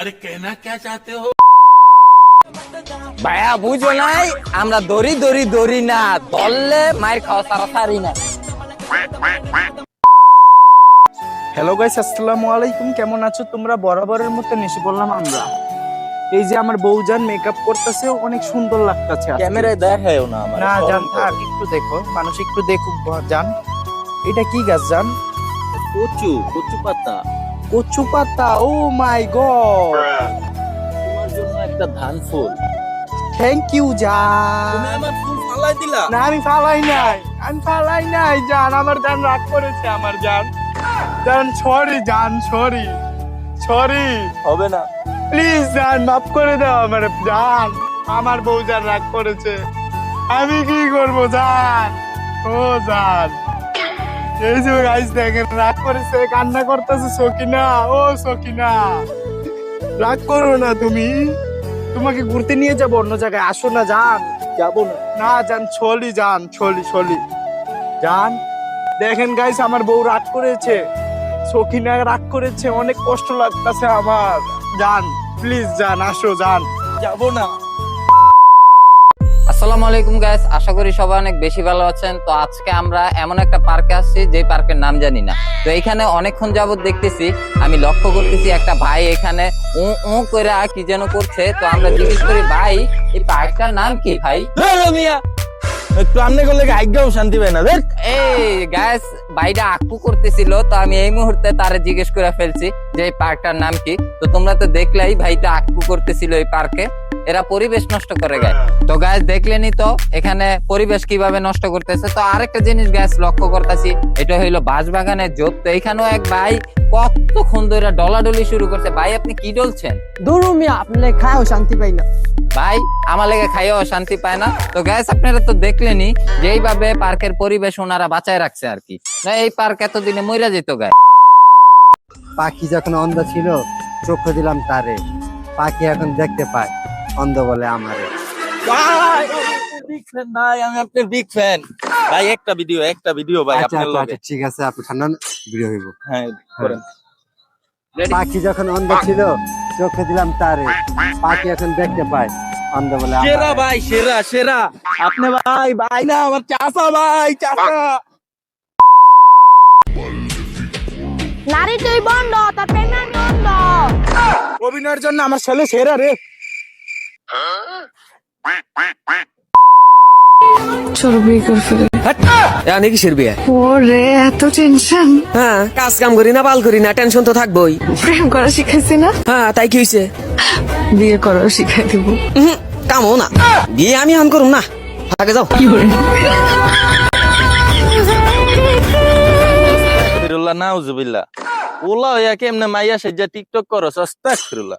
अरे कहना क्या चाहते हो? ভাইয়া বুঝো নাই আমরা দড়ি দড়ি দড়ি না ধরলে মায়ের খাওয়া সারি না। হ্যালো গাইস, আসসালামু আলাইকুম। কেমন আছো তোমরা? বরাবরের মতো এসে বললাম আমরা। এই যে আমার বউজান মেকআপ করতেছে, অনেক সুন্দর লাগতেছে। ক্যামেরায় দেখায়ও না আমার। না জান, থাক একটু দেখো, মানুষ একটু দেখুক জান। এটা কি গাছ জান? কচু কচু পাতা। কচু পাতা। ও মাই গড, তোমার জন্য একটা ধান ফুল। থ্যাংক ইউ জান। তুমি আমার ফুল ফালাই দিলা। না আমি ফালাই নাই জান। আমার জান রাগ করেছে, আমার জান। জান সরি জান, সরি হবে না। প্লিজ জান, মাফ করে দাও আমার জান। আমার বউ জান রাগ করেছে, আমি কি করবো জান? ও জান, এই যে গাইস দেখেন রাগ করেছে, কান্না করতেছে সকিনা। ও সকিনা, রাগ করো না তুমি। তোমাকে ঘুরতে নিয়ে যাবো অন্য জায়গায়, আসো না জান। যাবো না। না জান, ছলি জান, ছলি জান। দেখেন গাইস, আমার বউ রাগ করেছে, সকিনা রাগ করেছে, অনেক কষ্ট লাগতেছে আমার জান। প্লিজ জান, আসো জান। যাবো না। আসসালামু আলাইকুম গাইস, আশা করি সবাই অনেক বেশি ভালো আছেন। তো আজকে আমরা এমন একটা পার্কে আসছি যে পার্কের নাম জানি না। তো এখানে অনেকক্ষণ যাবত দেখতেছি, আমি লক্ষ্য করতেছি একটা ভাই এখানে ও করে কি যেন করছে। তো আমরা জিজ্ঞেস করি, ভাই এই পার্কটার নাম কি ভাই? একটু আমনে করলে আজ্ঞাও শান্তি পায় না। এই গাইস, ভাইটা আকু করতেছিল, তো আমি এই মুহূর্তে তারে জিজ্ঞেস করে ফেলছি যে এই পার্কটার নাম কি। তো তোমরা তো দেখলেই ভাইটা আকু করতেছিল এই পার্কে। এরা পরিবেশ নষ্ট করে গায়। তো গাইস দেখলেনি তো এখানে পরিবেশ কিভাবে নষ্ট করতেছে। তো আরেকটা জিনিস গাইস লক্ষ্য করতেছি, এটা হইলো বাঁশবাগানের জোপ। তো এখানেও এক ভাই কতক্ষণ ধরে ডলাডলি শুরু করছে। ভাই আপনি কি ডলছেন? দূরু মিয়া, আপনি খায়ও শান্তি পাই না। ভাই আমার লেগে খাইও শান্তি পায় না। তো গাইস আপনারা তো দেখলেনি যে এইভাবে পার্কের পরিবেশ ওনারা বাঁচায় রাখছে আর কি। না এই পার্ক এতদিনে মইরা যেত গায়। পাখি যখন অন্ধ ছিল, চক্ষু দিলাম তারে। পাখি এখন দেখতে পায়, অন্ধ বলে আমারে। ভাই বিগ ফ্যান ভাই, আমি আপনার বিগ ফ্যান ভাই। একটা ভিডিও ভাই আচ্ছা আপনার আচ্ছা লগে। আচ্ছা, ঠিক আছে, আপনি ঠান্ডা ভিডিও হইব। হ্যাঁ করেন। পাখি যখন অন্ধ ছিল, চক্ষু দিলাম তারে। পাখি এখন দেখতে পায়, অন্ধ বলে সেরা আমারে। ভাই, সেরা আপনি ভাই না আমার চাচা ভাই, চাচা। নারী তুই বন্ধ, তার প্রেমে বন্ধ। অভিনয়ের জন্য আমার ছেলে সেরা রে। চলো বিয়ে করে ফেলে। জানি কিসের বিয়ে? ওরে এত টেনশন। হ্যাঁ, কাজ কাম করি না, বাল করি না, টেনশন তো থাকবোই। প্রেম করা শিখাইছি না? হ্যাঁ, তাই কি হয়েছে? বিয়ে করা শিখাই দিব। কামও না, বিয়ে আমি আন করুম না। আগে যাও। ফিরুল্লাহ নাউজুবিল্লাহ। ওলা হইয়া কেমনে মাইয়া সেজা টিকটক করো? আস্তাগফিরুল্লাহ।